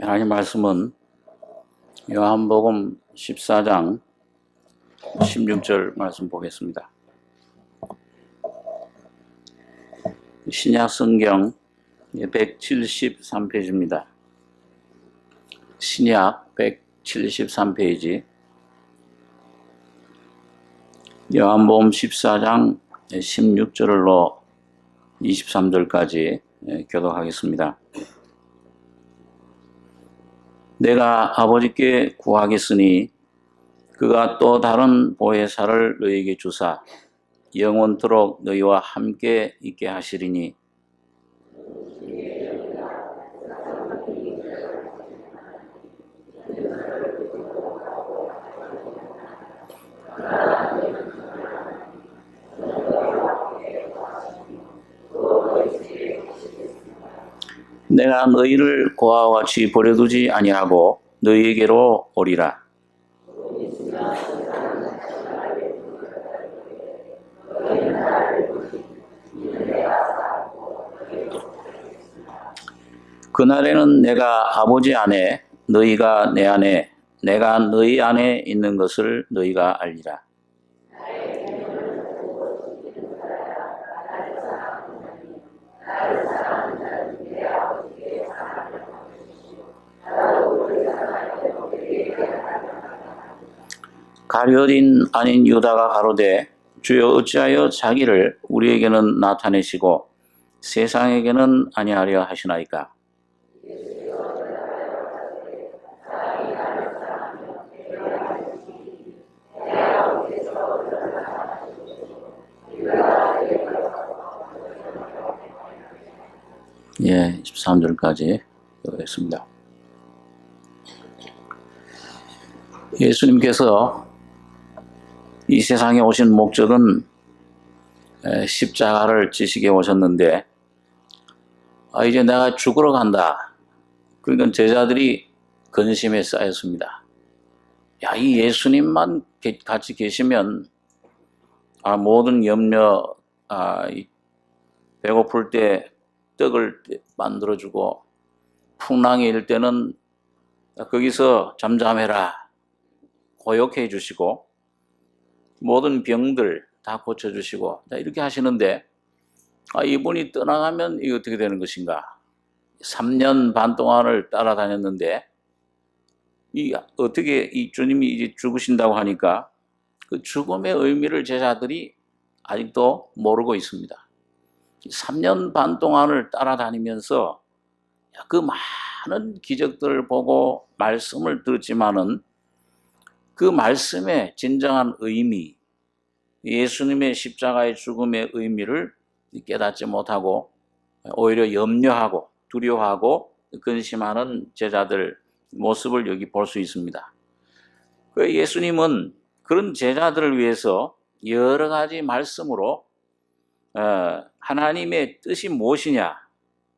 하나님 말씀은 요한복음 14장 16절 말씀 보겠습니다. 신약 성경 173페이지입니다. 신약 173페이지 요한복음 14장 16절로 23절까지 교독하겠습니다. 내가 아버지께 구하겠으니 그가 또 다른 보혜사를 너희에게 주사 영원토록 너희와 함께 있게 하시리니 내가 너희를 고아와 같이 버려두지 아니하고 너희에게로 오리라. 그날에는 내가 아버지 안에 너희가 내 안에 내가 너희 안에 있는 것을 너희가 알리라. 가룟 아닌 유다가 가로되 주여 어찌하여 자기를 우리에게는 나타내시고 세상에게는 아니하려 하시나이까. 예, 13절까지 읽겠습니다. 예수님께서 이 세상에 오신 목적은 십자가를 지시게 오셨는데 이제 내가 죽으러 간다. 그러니까 제자들이 근심에 쌓였습니다. 야, 이 예수님만 같이 계시면 모든 염려, 배고플 때 떡을 만들어주고 풍랑이 일 때는 거기서 잠잠해라 고욕해 주시고 모든 병들 다 고쳐주시고 이렇게 하시는데 이분이 떠나가면 이게 어떻게 되는 것인가. 3년 반 동안을 따라다녔는데 어떻게 이 주님이 이제 죽으신다고 하니까 그 죽음의 의미를 제자들이 아직도 모르고 있습니다. 3년 반 동안을 따라다니면서 그 많은 기적들을 보고 말씀을 들었지만은 그 말씀의 진정한 의미, 예수님의 십자가의 죽음의 의미를 깨닫지 못하고 오히려 염려하고 두려워하고 근심하는 제자들 모습을 여기 볼 수 있습니다. 예수님은 그런 제자들을 위해서 여러 가지 말씀으로 하나님의 뜻이 무엇이냐,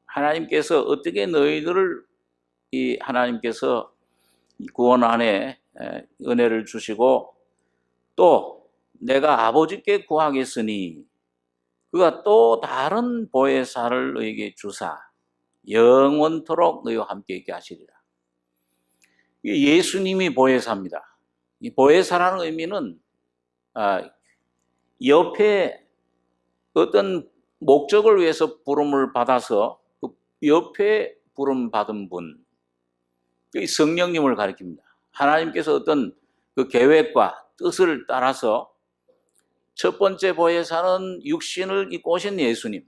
하나님께서 어떻게 너희들을 하나님께서 구원 안에 은혜를 주시고 또 내가 아버지께 구하겠으니 그가 또 다른 보혜사를 너희에게 주사 영원토록 너희와 함께 있게 하시리라. 예수님이 보혜사입니다. 이 보혜사라는 의미는 옆에 어떤 목적을 위해서 부름을 받아서 그 옆에 부름 받은 분, 성령님을 가리킵니다. 하나님께서 어떤 그 계획과 뜻을 따라서 첫 번째 보혜사는 육신을 입고 오신 예수님,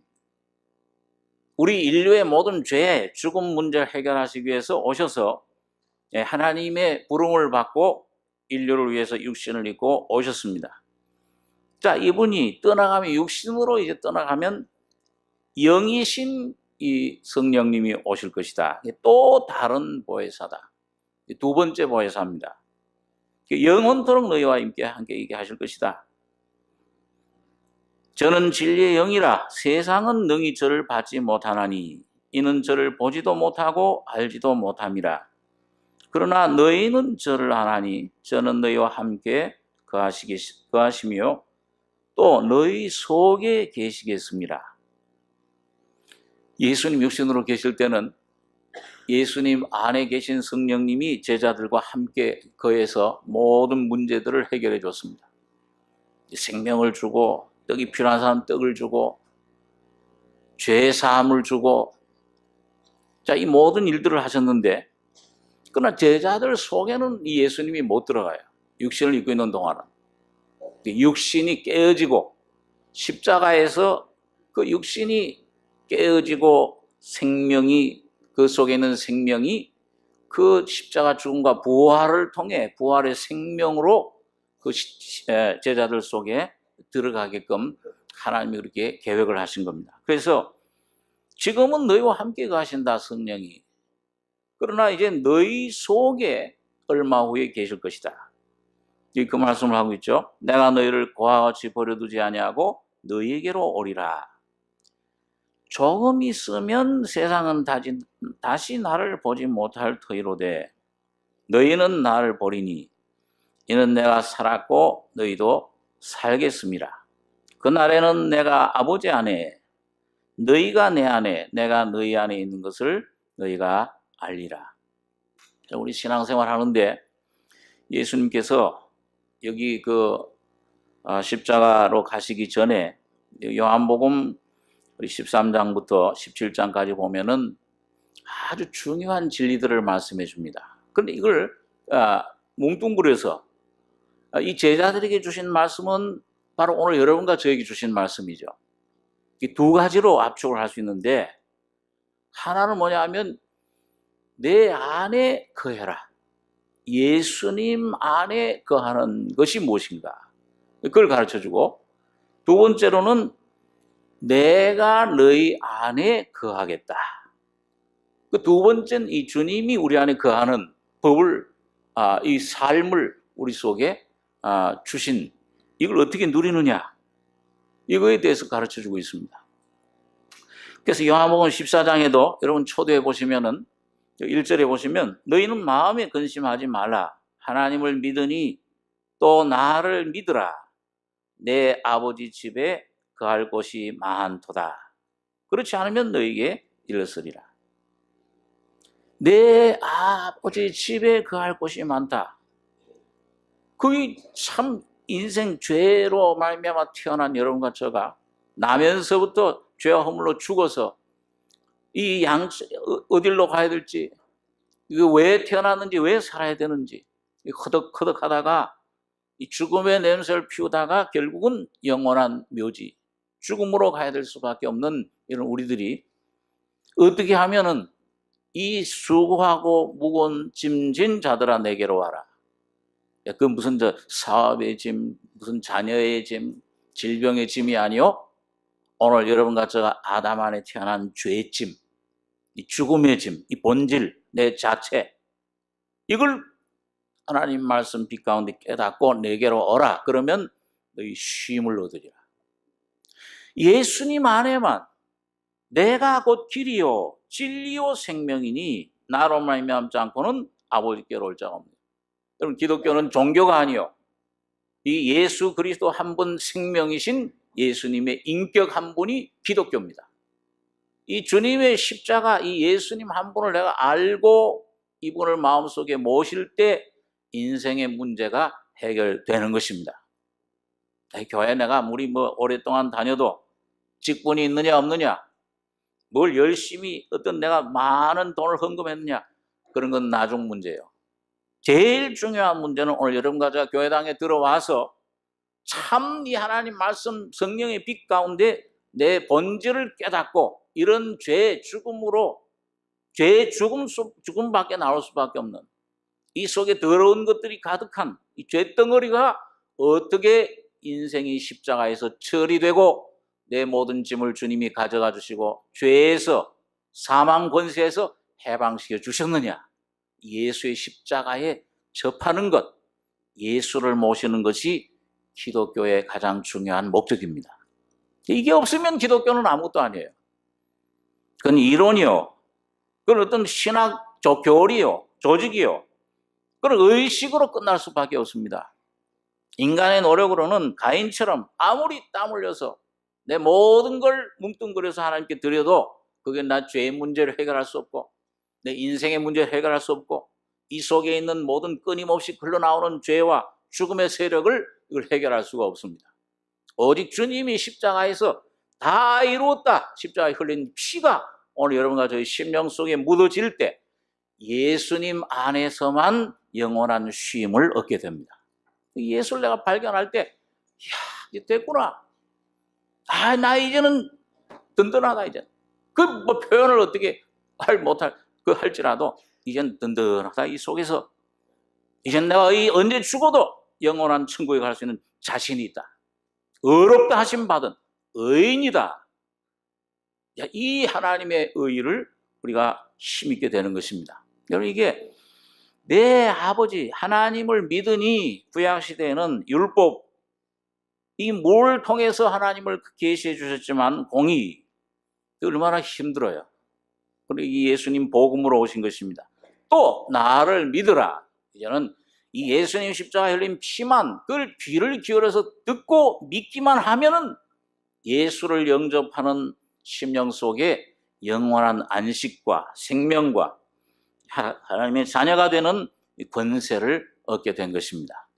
우리 인류의 모든 죄, 죽음 문제를 해결하시기 위해서 오셔서 하나님의 부름을 받고 인류를 위해서 육신을 입고 오셨습니다. 자, 이분이 떠나가면 육신으로 이제 떠나가면 영이신 이 성령님이 오실 것이다. 또 다른 보혜사다. 두 번째 보혜사입니다. 영원토록 너희와 함께 있게 하실 것이다. 저는 진리의 영이라 세상은 능히 저를 받지 못하나니 이는 저를 보지도 못하고 알지도 못함이라. 그러나 너희는 저를 아나니 저는 너희와 함께 거하시며 또 너희 속에 계시겠습니다. 예수님 육신으로 계실 때는 예수님 안에 계신 성령님이 제자들과 함께 거해서 모든 문제들을 해결해 줬습니다. 생명을 주고, 떡이 필요한 사람 떡을 주고, 죄 사함을 주고, 자, 이 모든 일들을 하셨는데, 그러나 제자들 속에는 이 예수님이 못 들어가요. 육신을 입고 있는 동안은. 육신이 깨어지고, 십자가에서 그 육신이 깨어지고 생명이, 그 속에 있는 생명이 그 십자가 죽음과 부활을 통해 부활의 생명으로 그 제자들 속에 들어가게끔 하나님이 그렇게 계획을 하신 겁니다. 그래서 지금은 너희와 함께 가신다, 성령이. 그러나 이제 너희 속에 얼마 후에 계실 것이다. 그 말씀을 하고 있죠. 내가 너희를 고아와 같이 버려두지 아니하고 너희에게로 오리라. 조금 있으면 세상은 다시 나를 보지 못할 터이로되 너희는 나를 보리니 이는 내가 살았고 너희도 살겠음이라. 그날에는 내가 아버지 안에, 너희가 내 안에, 내가 너희 안에 있는 것을 너희가 알리라. 우리 신앙생활 하는데 예수님께서 여기 십자가로 가시기 전에 요한복음 13장부터 17장까지 보면은 아주 중요한 진리들을 말씀해 줍니다. 그런데 이걸 뭉뚱그려서 이 제자들에게 주신 말씀은 바로 오늘 여러분과 저에게 주신 말씀이죠. 이 두 가지로 압축을 할 수 있는데, 하나는 뭐냐 하면 내 안에 거해라. 예수님 안에 거하는 것이 무엇인가? 그걸 가르쳐주고, 두 번째로는 내가 너희 안에 거하겠다. 그 두 번째는 이 주님이 우리 안에 거하는 법을, 이 삶을 우리 속에 주신, 이걸 어떻게 누리느냐, 이거에 대해서 가르쳐주고 있습니다. 그래서 요한복음 14장에도 여러분 초대해 보시면은 1절에 보시면 너희는 마음에 근심하지 말라. 하나님을 믿으니 또 나를 믿으라. 내 아버지 집에 거할 곳이 많도다. 그렇지 않으면 너희에게 일렀으리라. 내 아버지 집에 거할 곳이 많다. 그게 참 인생 죄로 말미암아 태어난 여러분과 저가 나면서부터 죄와 허물로 죽어서 이 어디로 가야 될지, 이거 왜 태어났는지, 왜 살아야 되는지 허덕허덕 하다가 이 죽음의 냄새를 피우다가 결국은 영원한 묘지, 죽음으로 가야 될 수밖에 없는 이런 우리들이 어떻게 하면은 이 수고하고 무거운 짐진 자들아 내게로 와라. 그 무슨 사업의 짐, 무슨 자녀의 짐, 질병의 짐이 아니요, 오늘 여러분과 제가 아담 안에 태어난 죄의 짐, 이 죽음의 짐, 이 본질, 내 자체, 이걸 하나님 말씀 빛 가운데 깨닫고 내게로 오라. 그러면 너희 쉼을 얻으리라. 예수님 안에만 내가 곧 길이요 진리요 생명이니 나로 말미암지 않고는 아버지께로 올 자가 없느니라. 여러분, 기독교는 종교가 아니요, 이 예수 그리스도 한 분 생명이신 예수님의 인격 한 분이 기독교입니다. 이 주님의 십자가, 이 예수님 한 분을 내가 알고 이분을 마음속에 모실 때 인생의 문제가 해결되는 것입니다. 교회 내가 아무리 오랫동안 다녀도 직분이 있느냐 없느냐, 뭘 열심히 내가 많은 돈을 헌금했느냐, 그런 건 나중 문제예요. 제일 중요한 문제는 오늘 여러분과 제가 교회당에 들어와서 참 이 하나님 말씀 성령의 빛 가운데 내 본질을 깨닫고 이런 죄의 죽음으로, 죄의 죽음밖에 나올 수밖에 없는 이 속에 더러운 것들이 가득한 이 죄덩어리가 어떻게 인생이 십자가에서 처리되고 내 모든 짐을 주님이 가져가 주시고 죄에서, 사망 권세에서 해방시켜 주셨느냐. 예수의 십자가에 접하는 것, 예수를 모시는 것이 기독교의 가장 중요한 목적입니다. 이게 없으면 기독교는 아무것도 아니에요. 그건 이론이요, 그건 어떤 신학 교리요, 조직이요, 그건 의식으로 끝날 수밖에 없습니다. 인간의 노력으로는 가인처럼 아무리 땀 흘려서 내 모든 걸 뭉뚱그려서 하나님께 드려도 그게 나 죄의 문제를 해결할 수 없고, 내 인생의 문제를 해결할 수 없고 이 속에 있는 모든 끊임없이 흘러나오는 죄와 죽음의 세력을 이걸 해결할 수가 없습니다. 오직 주님이 십자가에서 다 이루었다. 십자가에 흘린 피가 오늘 여러분과 저희 심령 속에 묻어질 때 예수님 안에서만 영원한 쉼을 얻게 됩니다. 예수를 내가 발견할 때, 이야, 이제 됐구나. 나 이제는 든든하다, 이제. 뭐 표현을 어떻게 할지라도, 이젠 든든하다. 이 속에서, 이젠 내가 언제 죽어도 영원한 천국에 갈 수 있는 자신이 있다. 의롭다 하심 받은 의인이다. 이 하나님의 의의를 우리가 힘있게 되는 것입니다. 여러분, 이게 내 아버지 하나님을 믿으니 구약시대에는 율법, 이 뭘 통해서 하나님을 계시해 주셨지만 공의, 얼마나 힘들어요. 그리고 이 예수님 복음으로 오신 것입니다. 또 나를 믿으라. 이제는 이 예수님 십자가에 흘린 피만, 그걸 귀를 기울여서 듣고 믿기만 하면은 예수를 영접하는 심령 속에 영원한 안식과 생명과 하나님의 자녀가 되는 권세를 얻게 된 것입니다.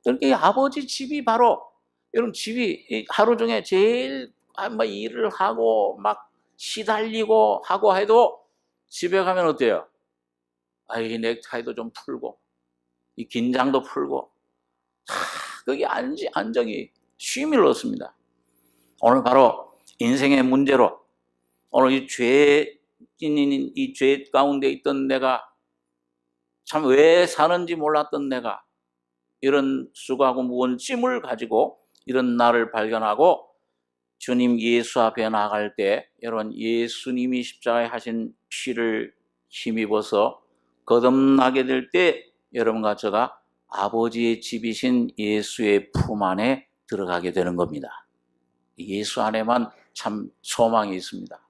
그렇게 아버지 집이 바로, 여러분, 집이 하루 중에 제일 일을 하고 막 시달리고 하고 해도 집에 가면 어때요? 이 넥타이도 좀 풀고 이 긴장도 풀고 그게 안정이 쉼을 얻습니다. 오늘 바로 인생의 문제로, 오늘 이 죄 가운데 있던 내가, 참 왜 사는지 몰랐던 내가, 이런 수고하고 무거운 짐을 가지고 이런 나를 발견하고 주님 예수 앞에 나갈 때, 여러분, 예수님이 십자가에 하신 피를 힘입어서 거듭나게 될 때 여러분과 저가 아버지의 집이신 예수의 품 안에 들어가게 되는 겁니다. 예수 안에만 참 소망이 있습니다.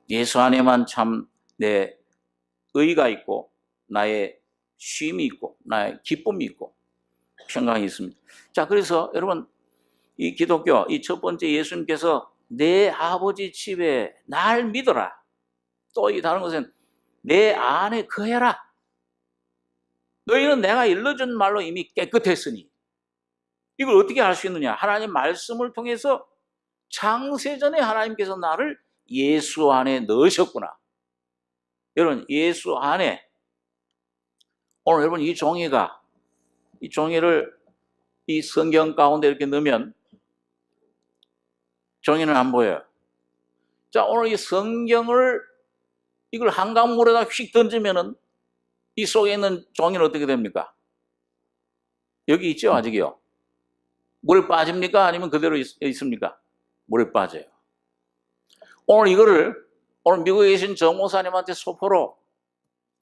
예수 안에만 참 내 의가 있고 나의 쉼이 있고 나의 기쁨이 있고 평강이 있습니다. 자, 그래서 여러분, 이 기독교, 이 첫 번째, 예수님께서 내 아버지 집에 날 믿어라. 또 이 다른 것은 내 안에 거해라. 너희는 내가 일러준 말로 이미 깨끗했으니. 이걸 어떻게 할 수 있느냐? 하나님 말씀을 통해서 창세전에 하나님께서 나를 예수 안에 넣으셨구나. 여러분, 예수 안에, 오늘 여러분 이 종이를 이 성경 가운데 이렇게 넣으면 종이는 안 보여요. 자, 오늘 이 성경을 이걸 한강물에다 휙 던지면은 이 속에 있는 종이는 어떻게 됩니까? 여기 있죠, 아직이요. 물에 빠집니까? 아니면 그대로 있습니까? 물에 빠져요. 오늘 미국에 계신 정목사님한테 소포로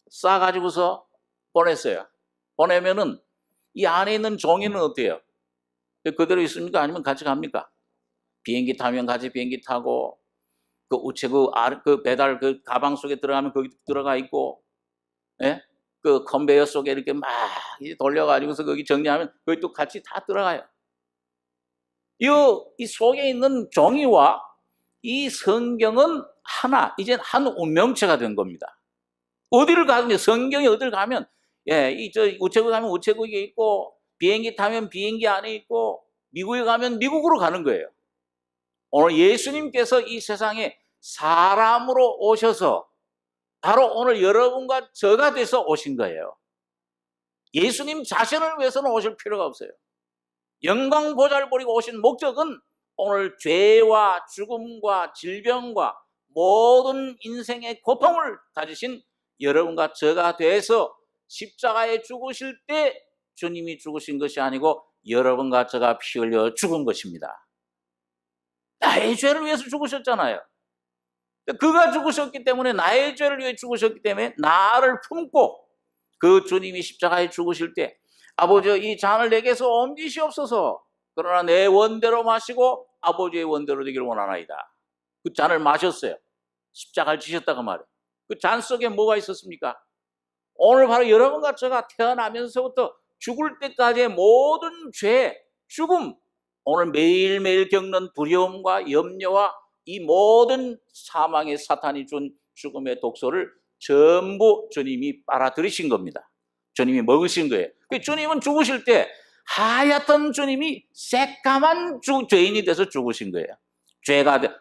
싸가지고서 보냈어요. 보내면은 이 안에 있는 종이는 어때요? 그대로 있습니까? 아니면 같이 갑니까? 비행기 타면 같이 비행기 타고, 그 우체국 그 배달 그 가방 속에 들어가면 거기 들어가 있고, 예? 그 컨베이어 속에 이렇게 막 돌려가지고서 거기 정리하면 거기 또 같이 다 들어가요. 이 속에 있는 종이와 이 성경은 하나, 이제 한 운명체가 된 겁니다. 어디를 가면, 성경이 어디를 가면, 우체국 가면 우체국에 있고, 비행기 타면 비행기 안에 있고, 미국에 가면 미국으로 가는 거예요. 오늘 예수님께서 이 세상에 사람으로 오셔서 바로 오늘 여러분과 저가 돼서 오신 거예요. 예수님 자신을 위해서는 오실 필요가 없어요. 영광 보좌를 버리고 오신 목적은 오늘 죄와 죽음과 질병과 모든 인생의 고통을 가지신 여러분과 저가 돼서 십자가에 죽으실 때 주님이 죽으신 것이 아니고 여러분과 저가 피 흘려 죽은 것입니다. 나의 죄를 위해서 죽으셨잖아요. 그가 죽으셨기 때문에, 나의 죄를 위해 죽으셨기 때문에 나를 품고 그 주님이 십자가에 죽으실 때, 아버지, 이 잔을 내게서 옮기시옵소서. 그러나 내 원대로 마시고 아버지의 원대로 되기를 원하나이다. 그 잔을 마셨어요. 십자가를 지셨다고 말해요. 그 잔 속에 뭐가 있었습니까? 오늘 바로 여러분과 제가 태어나면서부터 죽을 때까지의 모든 죄, 죽음, 오늘 매일매일 겪는 두려움과 염려와 이 모든 사망의 사탄이 준 죽음의 독소를 전부 주님이 빨아들이신 겁니다. 주님이 먹으신 거예요. 주님은 죽으실 때 하얗던 주님이 새까만 죄인이 돼서 죽으신 거예요.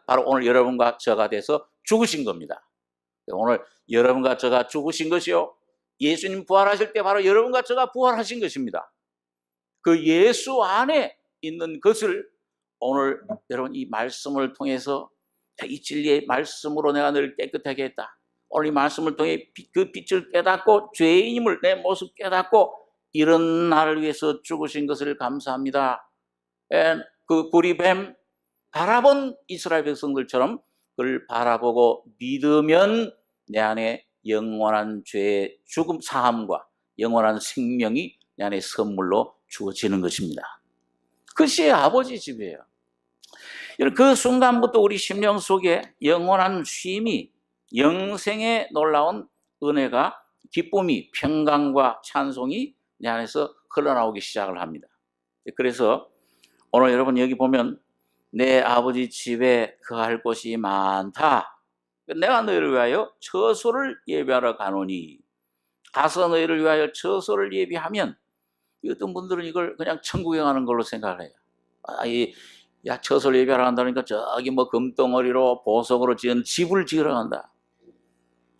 바로 오늘 여러분과 저가 돼서 죽으신 겁니다. 오늘 여러분과 저가 죽으신 것이요, 예수님 부활하실 때 바로 여러분과 저가 부활하신 것입니다. 그 예수 안에 있는 것을 오늘 여러분 이 말씀을 통해서, 이 진리의 말씀으로 내가 너를 깨끗하게 했다, 오늘 이 말씀을 통해 그 빛을 깨닫고 죄인임을 내 모습 깨닫고 이런 나를 위해서 죽으신 것을 감사합니다. 그 구리뱀 바라본 이스라엘 백성들처럼 그를 바라보고 믿으면 내 안에 영원한 죄의 죽음 사함과 영원한 생명이 내 안에 선물로 주어지는 것입니다. 그것이 아버지 집이에요. 그 순간부터 우리 심령 속에 영원한 쉼이, 영생의 놀라운 은혜가, 기쁨이, 평강과 찬송이 내 안에서 흘러나오기 시작을 합니다. 그래서 오늘 여러분 여기 보면 내 아버지 집에 거할 곳이 많다. 내가 너희를 위하여 처소를 예비하러 가노니, 가서 너희를 위하여 처소를 예비하면, 어떤 분들은 이걸 그냥 천국에 가는 걸로 생각을 해요. 처소를 예비하러 간다니까 저기 뭐 금덩어리로 보석으로 지은 집을 지으러 간다.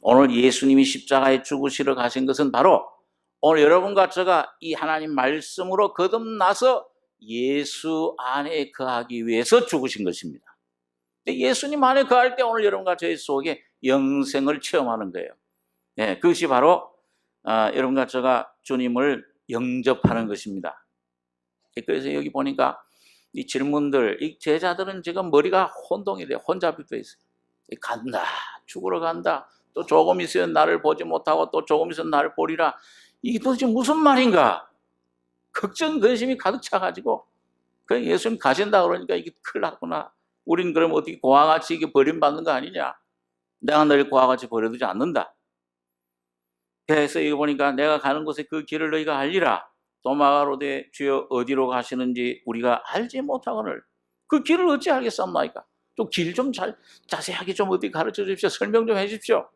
오늘 예수님이 십자가에 죽으시러 가신 것은 바로 오늘 여러분과 저가 이 하나님 말씀으로 거듭나서 예수 안에 거하기 위해서 죽으신 것입니다. 예수님 안에 거할 때 오늘 여러분과 저희 속에 영생을 체험하는 거예요. 그것이 바로 여러분과 저가 주님을 영접하는 것입니다. 그래서 여기 보니까 이 질문들, 이 제자들은 지금 머리가 혼동이 돼, 혼잡이 돼 있어요. 간다, 죽으러 간다, 또 조금 있으면 나를 보지 못하고 또 조금 있으면 나를 보리라. 이게 도대체 무슨 말인가? 걱정, 근심이 가득 차가지고, 예수님 가신다 그러니까 이게 큰일 났구나. 우린 그럼 어떻게 고아같이 이게 버림받는 거 아니냐? 내가 너를 고아같이 버려두지 않는다. 그래서 이거 보니까 내가 가는 곳에 그 길을 너희가 알리라. 도마가로되 주여 어디로 가시는지 우리가 알지 못하거늘 그 길을 어찌 알겠사옵나이까? 또 길 좀 자세하게 좀 어디 가르쳐 주십시오. 설명 좀 해 주십시오.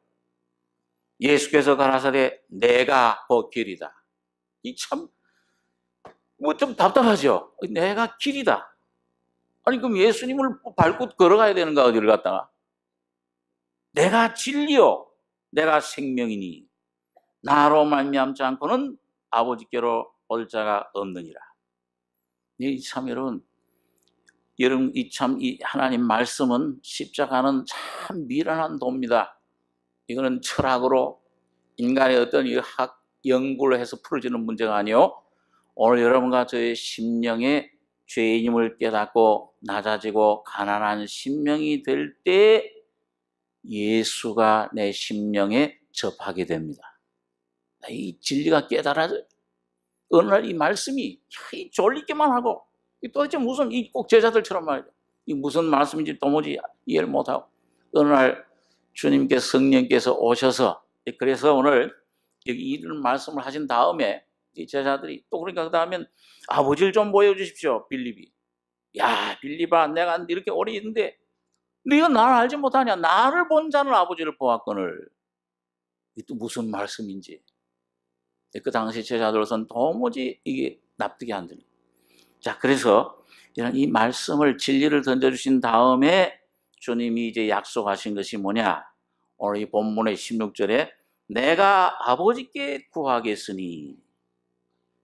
예수께서 가라사대 내가 그 길이다. 이 참 뭐 좀 답답하죠. 내가 길이다. 아니 그럼 예수님을 밟고 걸어가야 되는가, 어디를 갔다가? 내가 진리요 내가 생명이니 나로 말미암지 않고는 아버지께로 올 자가 없느니라. 참 여러분 이 하나님 말씀은, 십자가는 참 미련한 도입니다. 이거는 철학으로 인간의 어떤 연구를 해서 풀어지는 문제가 아니요, 오늘 여러분과 저의 심령에 죄인임을 깨닫고 낮아지고 가난한 심령이 될 때 예수가 내 심령에 접하게 됩니다. 이 진리가 깨달아져요. 어느 날 이 말씀이 졸리기만 하고, 도대체 무슨, 꼭 제자들처럼 말이죠. 이 무슨 말씀인지 도무지 이해를 못하고, 어느 날 주님께서, 성령께서 오셔서, 그래서 오늘 여기 이런 말씀을 하신 다음에 이 제자들이 또 그러니까 그 다음에 아버지를 좀 보여주십시오. 빌립이. 야 빌립아, 내가 이렇게 오래 있는데 네가 나를 알지 못하냐? 나를 본 자는 아버지를 보았거늘. 이게 또 무슨 말씀인지. 그 당시 제자들로서는 도무지 이게 납득이 안 됩니다. 자, 그래서 이 말씀을, 진리를 던져주신 다음에 주님이 이제 약속하신 것이 뭐냐? 오늘 이 본문의 16절에 내가 아버지께 구하겠으니.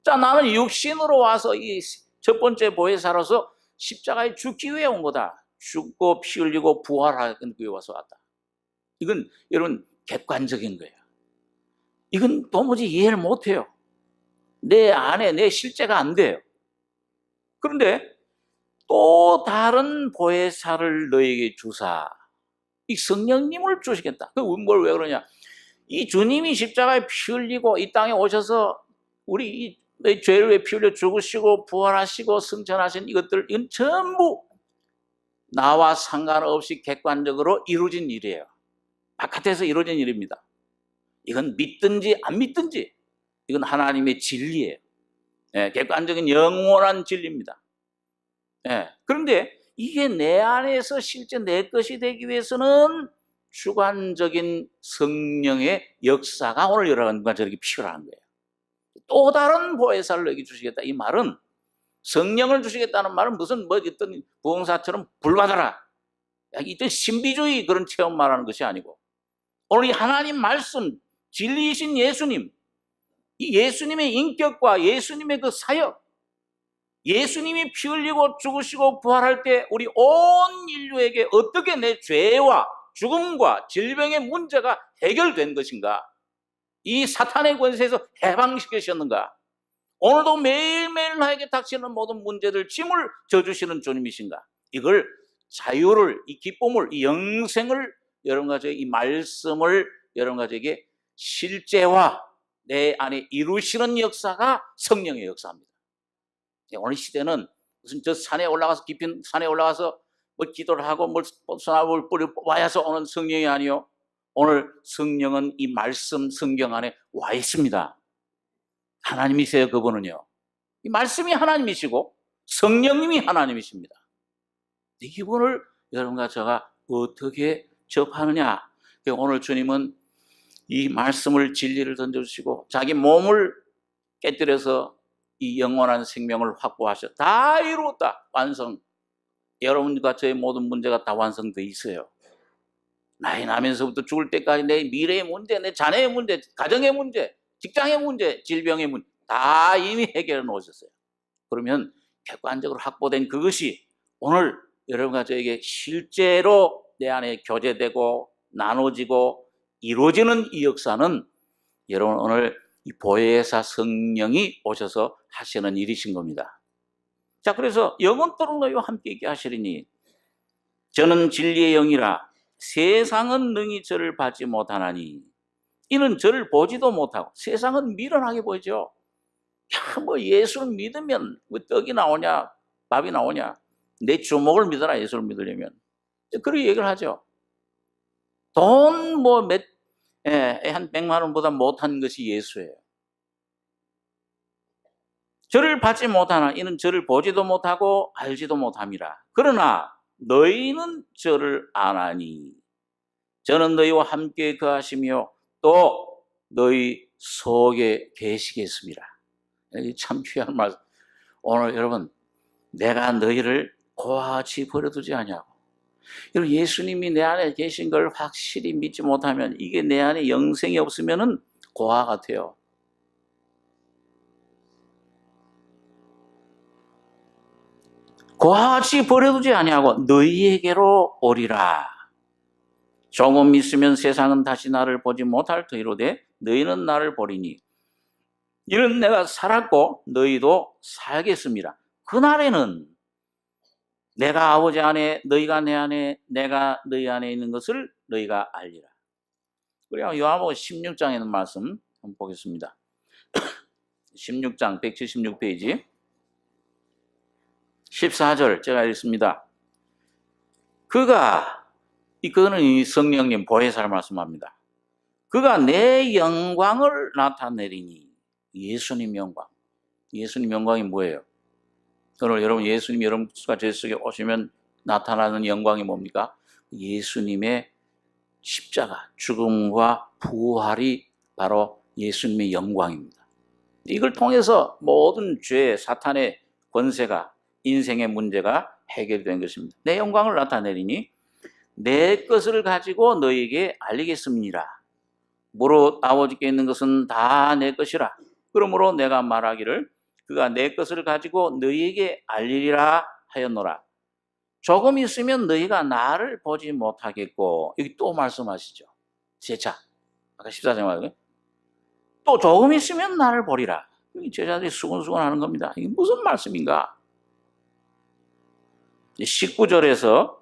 자, 나는 육신으로 와서 이 첫 번째 보혜사로서 십자가에 죽기 위해 온 거다. 죽고 피 흘리고 부활하기 위해 와서 왔다. 이건 여러분 객관적인 거예요. 이건 도무지 이해를 못해요. 내 안에 내 실제가 안 돼요. 그런데 또 다른 보혜사를 너에게 주사, 이 성령님을 주시겠다. 뭘 왜 그러냐? 이 주님이 십자가에 피 흘리고 이 땅에 오셔서 우리 너희 죄를 위해 피 흘려 죽으시고 부활하시고 승천하신 이것들, 이건 전부 나와 상관없이 객관적으로 이루어진 일이에요. 바깥에서 이루어진 일입니다. 이건 믿든지 안 믿든지 이건 하나님의 진리예요. 객관적인 영원한 진리입니다. 그런데 이게 내 안에서 실제 내 것이 되기 위해서는 주관적인 성령의 역사가 오늘 여러분과 저렇게 필요한 거예요. 또 다른 보혜사를 여기 주시겠다. 이 말은 성령을 주시겠다는 말은 무슨 뭐 어떤 부흥사처럼 불받아라, 이때 신비주의 그런 체험 말하는 것이 아니고, 오늘 이 하나님 말씀, 진리이신 예수님, 이 예수님의 인격과 예수님의 그 사역, 예수님이 피 흘리고 죽으시고 부활할 때 우리 온 인류에게 어떻게 내 죄와 죽음과 질병의 문제가 해결된 것인가, 이 사탄의 권세에서 해방시키셨는가, 오늘도 매일매일 나에게 닥치는 모든 문제들 짐을 져주시는 주님이신가, 이걸 자유를, 이 기쁨을, 이 영생을 여러분과 저에게, 이 말씀을 여러분과 저에게 실제화 내 안에 이루시는 역사가 성령의 역사입니다. 오늘 시대는 무슨 저 산에 올라가서, 깊은 산에 올라가서 뭐 기도를 하고 뭘 소나무를 뿌려 와야서 오는 성령이 아니요, 오늘 성령은 이 말씀 성경 안에 와 있습니다. 하나님이세요. 그분은요, 이 말씀이 하나님이시고 성령님이 하나님이십니다. 이분을 여러분과 제가 어떻게 접하느냐, 오늘 주님은 이 말씀을, 진리를 던져주시고 자기 몸을 깨뜨려서 이 영원한 생명을 확보하셔. 다 이루었다, 완성. 여러분과 저의 모든 문제가 다 완성되어 있어요. 나이 나면서부터 죽을 때까지 내 미래의 문제, 내 자녀의 문제, 가정의 문제, 직장의 문제, 질병의 문제 다 이미 해결해 놓으셨어요. 그러면 객관적으로 확보된 그것이 오늘 여러분과 저에게 실제로 내 안에 교제되고 나눠지고 이루어지는 이 역사는 여러분 오늘 이 보혜사 성령이 오셔서 하시는 일이신 겁니다. 자, 그래서 영원토록 너희와 함께 있게 하시리니 저는 진리의 영이라 세상은 능히 저를 받지 못하나니 이는 저를 보지도 못하고, 세상은 미련하게 보이죠. 야, 뭐 예수를 믿으면 뭐 떡이 나오냐 밥이 나오냐, 내 주먹을 믿어라 예수를 믿으려면, 그렇게 얘기를 하죠. 돈 뭐 한 100만 원보다 못한 것이 예수예요. 저를 받지 못하나 이는 저를 보지도 못하고 알지도 못함이라. 그러나 너희는 저를 아나니 저는 너희와 함께 거하시며 또 너희 속에 계시겠습니다. 참 귀한 말씀. 오늘 여러분, 내가 너희를 고아같이 버려두지 않냐고. 여러분, 예수님이 내 안에 계신 걸 확실히 믿지 못하면, 이게 내 안에 영생이 없으면 고아 같아요. 고아같이 버려두지 아니하고 너희에게로 오리라. 조금 있으면 세상은 다시 나를 보지 못할 터이로되 너희는 나를 보리니 이는 내가 살았고 너희도 살겠습니다. 그날에는 내가 아버지 안에, 너희가 내 안에, 내가 너희 안에 있는 것을 너희가 알리라. 그래야 요한복음 16장에 있는 말씀 한번 보겠습니다. 16장 176페이지 14절 제가 읽습니다. 그거는 이 성령님 보혜사를 말씀합니다. 그가 내 영광을 나타내리니, 예수님 영광. 예수님 영광이 뭐예요? 오늘 여러분, 예수님 여러분과 제 속에 오시면 나타나는 영광이 뭡니까? 예수님의 십자가, 죽음과 부활이 바로 예수님의 영광입니다. 이걸 통해서 모든 죄, 사탄의 권세가, 인생의 문제가 해결된 것입니다. 내 영광을 나타내리니 내 것을 가지고 너희에게 알리겠습니다. 무릇 아버지께 있는 것은 다 내 것이라. 그러므로 내가 말하기를 그가 내 것을 가지고 너희에게 알리리라 하였노라. 조금 있으면 너희가 나를 보지 못하겠고, 여기 또 말씀하시죠. 제차, 아까 14장 말이에요. 또 조금 있으면 나를 보리라. 제자들이 수근수근 하는 겁니다. 이게 무슨 말씀인가? 19절에서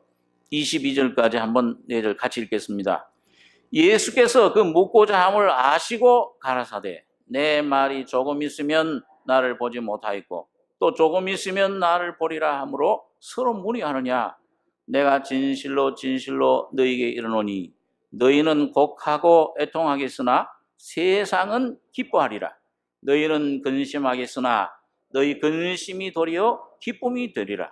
22절까지 한번 4절 같이 읽겠습니다. 예수께서 그 묻고자 함을 아시고 가라사대 내 말이 조금 있으면 나를 보지 못하겠고 또 조금 있으면 나를 보리라 하므로 서로 문의하느냐. 내가 진실로 진실로 너희에게 이르노니 너희는 곡하고 애통하겠으나 세상은 기뻐하리라. 너희는 근심하겠으나 너희 근심이 도리어 기쁨이 되리라.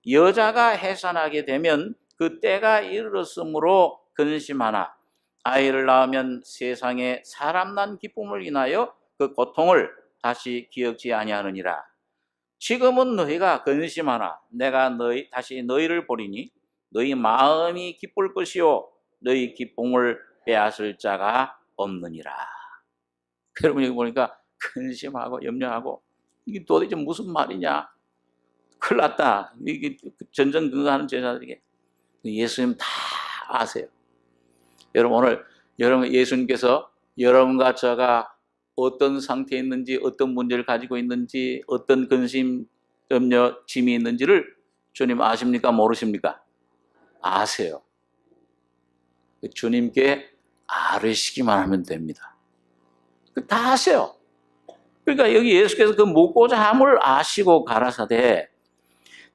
여자가 해산하게 되면 그 때가 이르렀으므로 근심하나 아이를 낳으면 세상에 사람 난 기쁨을 인하여 그 고통을 다시 기억지 아니하느니라. 지금은 너희가 근심하나 내가 다시 너희를 보리니 너희 마음이 기쁠 것이요 너희 기쁨을 빼앗을 자가 없느니라. 여러분 여기 보니까 근심하고 염려하고 이게 도대체 무슨 말이냐? 큰일 났다. 이게 전전긍긍하는 제자들에게 예수님 다 아세요. 여러분 오늘 여러분 예수님께서 여러분과 저가 어떤 상태에 있는지, 어떤 문제를 가지고 있는지, 어떤 근심, 염려, 짐이 있는지를 주님 아십니까? 모르십니까? 아세요. 주님께 아뢰시기만 하면 됩니다. 다 아세요. 그러니까 여기 예수께서 그 묻고자 함을 아시고 가라사대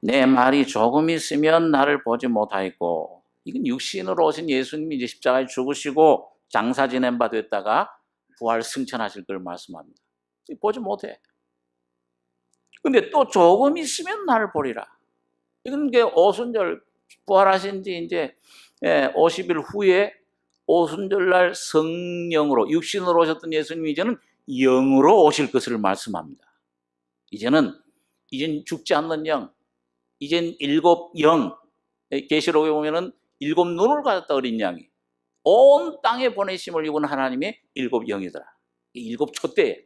내 말이 조금 있으면 나를 보지 못하였고, 이건 육신으로 오신 예수님이 이제 십자가에 죽으시고 장사 지낸 바 됐다가 부활 승천하실 걸 말씀합니다. 보지 못해. 근데 또 조금 있으면 나를 보리라. 이건 게 오순절 부활하신 지 이제 50일 후에 오순절날 성령으로 육신으로 오셨던 예수님이 이제는 영으로 오실 것을 말씀합니다. 이제는 죽지 않는 영, 이젠 일곱 영, 계시록에 보면은 일곱 눈을 가졌다 어린 양이 온 땅에 보내심을 입은 하나님의 일곱 영이더라. 일곱 촛대에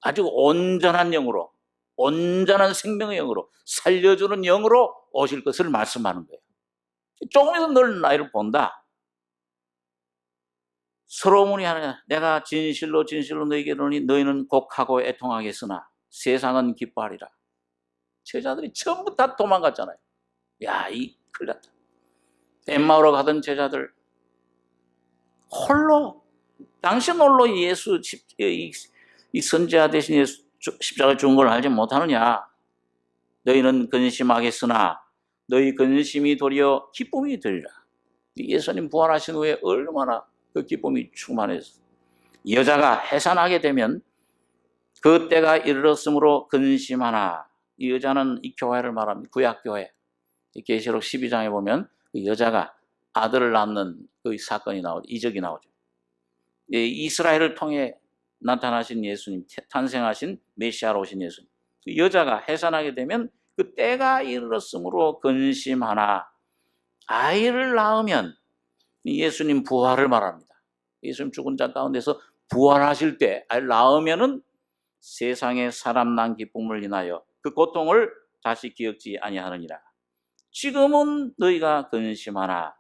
아주 온전한 영으로, 온전한 생명의 영으로, 살려주는 영으로 오실 것을 말씀하는 거예요. 조금이라도 널 나이를 본다. 서로문이 하느냐 내가 진실로 진실로 너희에게 이르노니 너희는 곡하고 애통하겠으나 세상은 기뻐하리라. 제자들이 전부 다 도망갔잖아요. 야, 이 큰일 났다. 엠마오로 가던 제자들 홀로 당신 홀로 예수 이 선지자 대신 예수 십자가에 죽은 걸 알지 못하느냐. 너희는 근심하겠으나 너희 근심이 도리어 기쁨이 되리라. 예수님 부활하신 후에 얼마나 그 기쁨이 충만해서 여자가 해산하게 되면 그 때가 이르렀으므로 근심하나. 이 여자는 이 교회를 말합니다. 구약교회 계시록 12장에 보면 그 여자가 아들을 낳는 그 사건이 나오죠. 이적이 나오죠. 이스라엘을 통해 나타나신 예수님, 탄생하신 메시아로 오신 예수님. 그 여자가 해산하게 되면 그 때가 이르렀으므로 근심하나. 아이를 낳으면 예수님 부활을 말합니다. 예수님 죽은 자 가운데서 부활하실 때 아이를 낳으면은 세상에 사람 난 기쁨을 인하여 그 고통을 다시 기억지 아니하느니라. 지금은 너희가 근심하나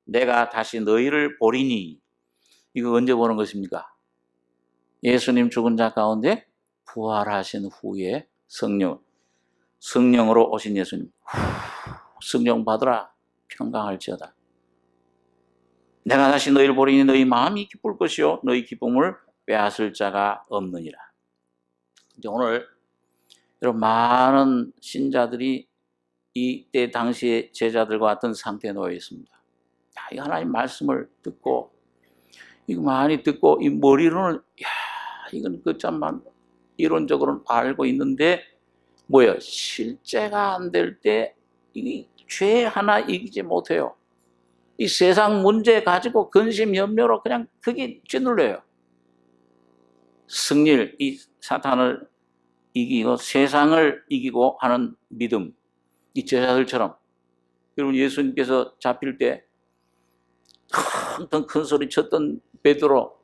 내가 다시 너희를 보리니. 이거 언제 보는 것입니까? 예수님 죽은 자 가운데 부활하신 후에 성령으로 오신 예수님. 성령 받으라 평강할지어다. 내가 다시 너희를 보리니 너희 마음이 기쁠 것이요 너희 기쁨을 빼앗을 자가 없느니라. 이제 오늘 여러분 많은 신자들이 이때 당시에 제자들과 같은 상태에 놓여 있습니다. 이 하나님 말씀을 듣고 이거 많이 듣고 이 머리로는 이건 그참만 이론적으로는 알고 있는데 뭐예요? 실제가 안 될 때 이 죄 하나 이기지 못해요. 이 세상 문제 가지고 근심 염려로 그냥 그게 찌눌려요. 승리를 이 사탄을 이기고 세상을 이기고 하는 믿음. 이 제자들처럼 여러분 예수님께서 잡힐 때 큰 소리 쳤던 베드로,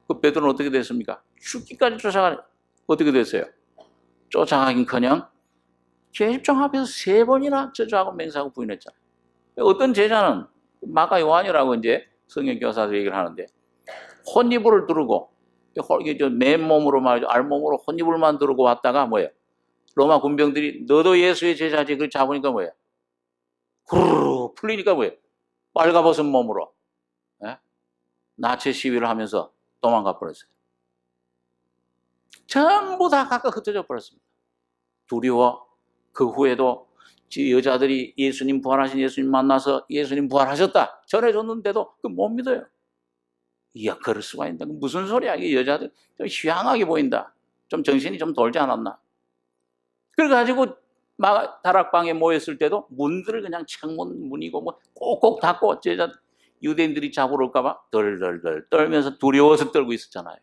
그 베드로는 어떻게 됐습니까? 죽기까지 쫓아가니 어떻게 됐어요? 쫓아가긴커녕 계집종 앞에서 3번이나 저주하고 맹세하고 부인했잖아요. 어떤 제자는 마가 요한이라고 이제 성경 교사들 얘기를 하는데 혼이불을 두르고 맨몸으로 말이죠. 알몸으로 혼이불만 두르고 왔다가 뭐예요? 로마 군병들이 너도 예수의 제자지 그걸 잡으니까 뭐예요? 후루루 풀리니까 뭐예요? 빨가벗은 몸으로 나체 시위를 하면서 도망가 버렸어요. 전부 다 각각 흩어져 버렸습니다. 두려워. 그 후에도 여자들이 예수님 부활하신 예수님 만나서 예수님 부활하셨다 전해줬는데도 그 못 믿어요. 이야 그럴 수가 있나? 무슨 소리야? 이 여자들 좀 희한하게 보인다. 좀 정신이 좀 돌지 않았나? 그래가지고 다락방에 모였을 때도 문들을 그냥 창문 문이고 뭐 꼭꼭 닫고 제자 유대인들이 잡으러 올까봐 덜덜덜 떨면서 두려워서 떨고 있었잖아요.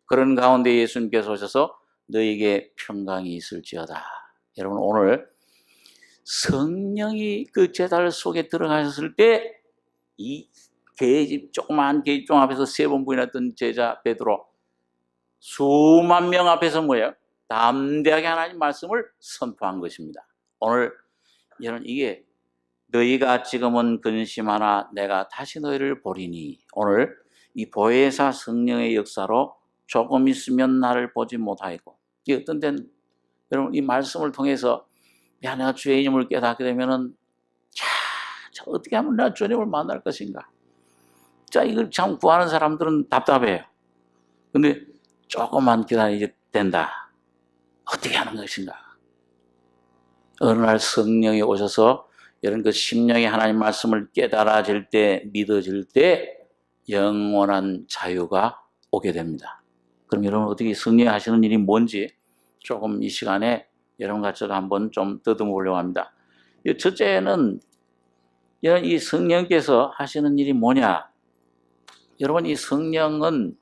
그런 가운데 예수님께서 오셔서 너에게 평강이 있을지어다. 여러분, 오늘 성령이 그 제달 속에 들어가셨을 때 이 계집, 조그마한 계집종 앞에서 3번 부인했던 제자 베드로, 수만 명 앞에서 뭐예요? 담대하게 하나님 말씀을 선포한 것입니다. 오늘 여러분, 이게 너희가 지금은 근심하나 내가 다시 너희를 보리니, 오늘 이 보혜사 성령의 역사로 조금 있으면 나를 보지 못하겠고, 이게 어떤 때는 여러분 이 말씀을 통해서 야, 내가 주의 이름을 깨닫게 되면은 자, 어떻게 하면 내가 주님을 만날 것인가? 자, 이걸 참 구하는 사람들은 답답해요. 근데 조금만 기다리게 된다. 어떻게 하는 것인가? 어느 날 성령이 오셔서 이런 그 심령의 하나님 말씀을 깨달아질 때, 믿어질 때 영원한 자유가 오게 됩니다. 그럼 여러분, 어떻게 성령이 하시는 일이 뭔지 조금 이 시간에 여러분과 제가 한번 좀 더듬어 보려고 합니다. 첫째는 여러분, 이 성령께서 하시는 일이 뭐냐? 여러분, 이 성령은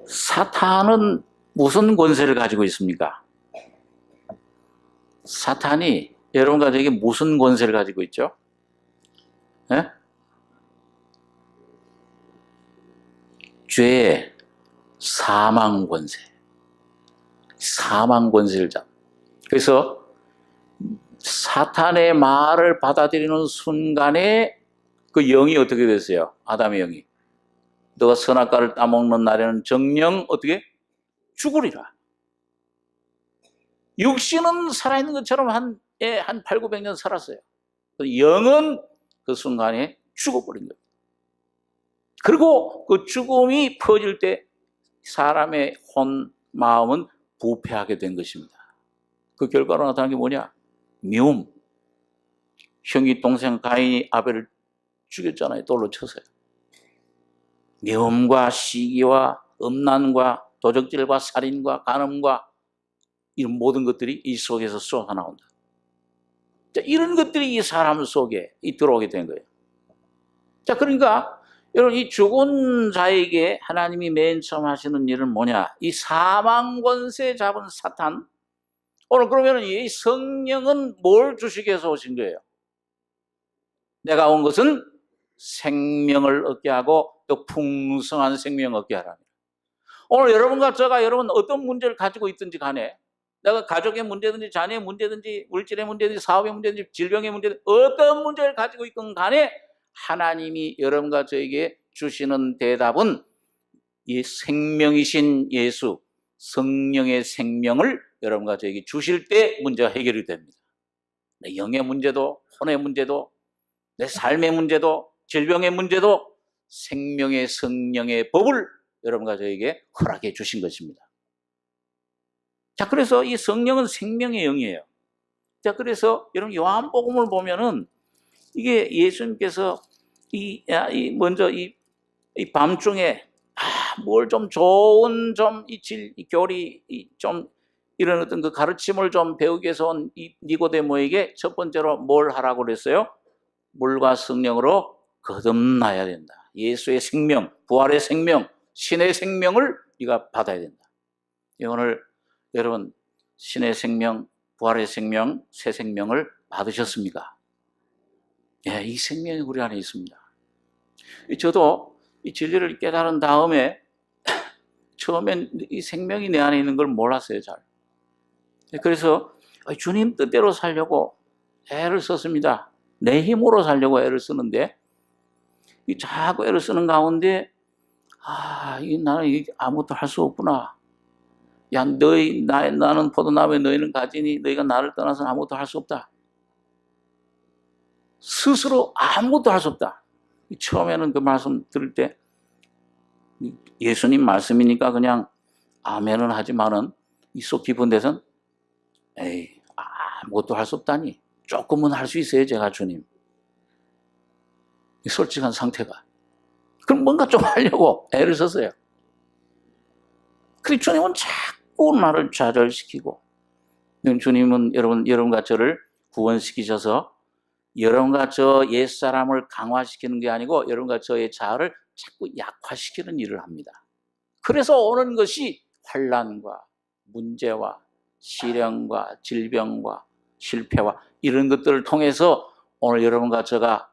사탄은 무슨 권세를 가지고 있습니까? 사탄이 여러분과 저에게 무슨 권세를 가지고 있죠? 예? 죄의 사망 권세. 사망 권세를 잡. 그래서 사탄의 말을 받아들이는 순간에 그 영이 어떻게 됐어요? 아담의 영이. 너가 선악과를 따먹는 날에는 정령 어떻게? 죽으리라. 육신은 살아있는 것처럼 한 8, 900년 살았어요. 영은 그 순간에 죽어버린 거예요. 그리고 그 죽음이 퍼질 때 사람의 혼, 마음은 부패하게 된 것입니다. 그 결과로 나타난 게 뭐냐? 미움. 형이 동생 가인이 아벨을 죽였잖아요. 돌로 쳐서요. 미움과 시기와 음란과 도적질과 살인과 간음과 이런 모든 것들이 이 속에서 쏟아나온다. 자, 이런 것들이 이 사람 속에 들어오게 된 거예요. 자, 그러니까 여러분, 이 죽은 자에게 하나님이 맨 처음 하시는 일은 뭐냐? 이 사망 권세 잡은 사탄. 오늘 그러면 이 성령은 뭘 주시기 위해서 오신 거예요? 내가 온 것은 생명을 얻게 하고 또 풍성한 생명을 얻게 하라. 오늘 여러분과 제가 여러분 어떤 문제를 가지고 있든지 간에, 내가 가족의 문제든지 자녀의 문제든지 물질의 문제든지 사업의 문제든지 질병의 문제든지 어떤 문제를 가지고 있건 간에 하나님이 여러분과 저에게 주시는 대답은 이 생명이신 예수, 성령의 생명을 여러분과 저에게 주실 때 문제가 해결이 됩니다. 내 영의 문제도, 혼의 문제도, 내 삶의 문제도, 질병의 문제도 생명의 성령의 법을 여러분과 저에게 허락해 주신 것입니다. 자, 그래서 이 성령은 생명의 영이에요. 자, 그래서 여러분 요한복음을 보면은 이게 예수님께서 먼저 이 밤중에 뭘 좀 좋은 이 교리 좀 이런 어떤 그 가르침을 좀 배우기 위해서 온 이 니고데모에게 첫 번째로 뭘 하라고 그랬어요? 물과 성령으로 거듭나야 된다. 예수의 생명, 부활의 생명, 신의 생명을 네가 받아야 된다. 오늘 여러분 신의 생명, 부활의 생명, 새 생명을 받으셨습니까? 예, 이 생명이 우리 안에 있습니다. 저도 이 진리를 깨달은 다음에 처음엔 이 생명이 내 안에 있는 걸 몰랐어요, 잘. 그래서 주님 뜻대로 살려고 애를 썼습니다. 내 힘으로 살려고 애를 쓰는데 자꾸 애를 쓰는 가운데 나는 아무것도 할 수 없구나. 야, 나는 포도나무에 너희는 가지니 너희가 나를 떠나서는 아무것도 할 수 없다. 스스로 아무것도 할 수 없다. 처음에는 그 말씀 들을 때 예수님 말씀이니까 그냥 아멘은 하지만은 이 속 깊은 데선 에이, 아무것도 할 수 없다니. 조금은 할 수 있어요, 제가 주님. 솔직한 상태가. 그럼 뭔가 좀 하려고 애를 썼어요. 그리고 주님은 자꾸 나를 좌절시키고 주님은 여러분과 저를 구원시키셔서 여러분과 저 옛사람을 강화시키는 게 아니고 여러분과 저의 자아를 자꾸 약화시키는 일을 합니다. 그래서 오는 것이 환난과 문제와 시련과 질병과 실패와 이런 것들을 통해서 오늘 여러분과 제가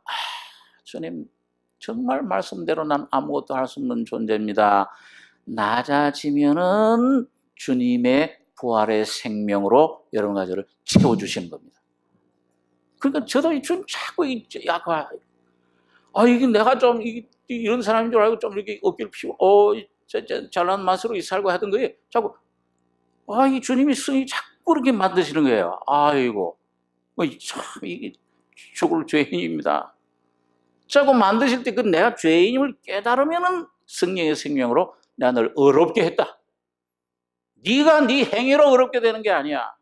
주님 정말 말씀대로 난 아무것도 할 수 없는 존재입니다. 낮아지면은 주님의 부활의 생명으로 여러분과 저를 채워주시는 겁니다. 그러니까 저도 좀 자꾸 약간 이게 내가 좀 이런 사람인 줄 알고 좀 이렇게 어깨를 피고 잘난 맛으로 살고 하던 거예요. 자꾸 이 주님이 성이 자꾸 그렇게 만드시는 거예요. 아이고 참 이게 죽을 죄인입니다. 자꾸 만드실 때 그 내가 죄인임을 깨달으면은 성령의 생명으로 내가 널 어렵게 했다. 네가 네 행위로 어렵게 되는 게 아니야.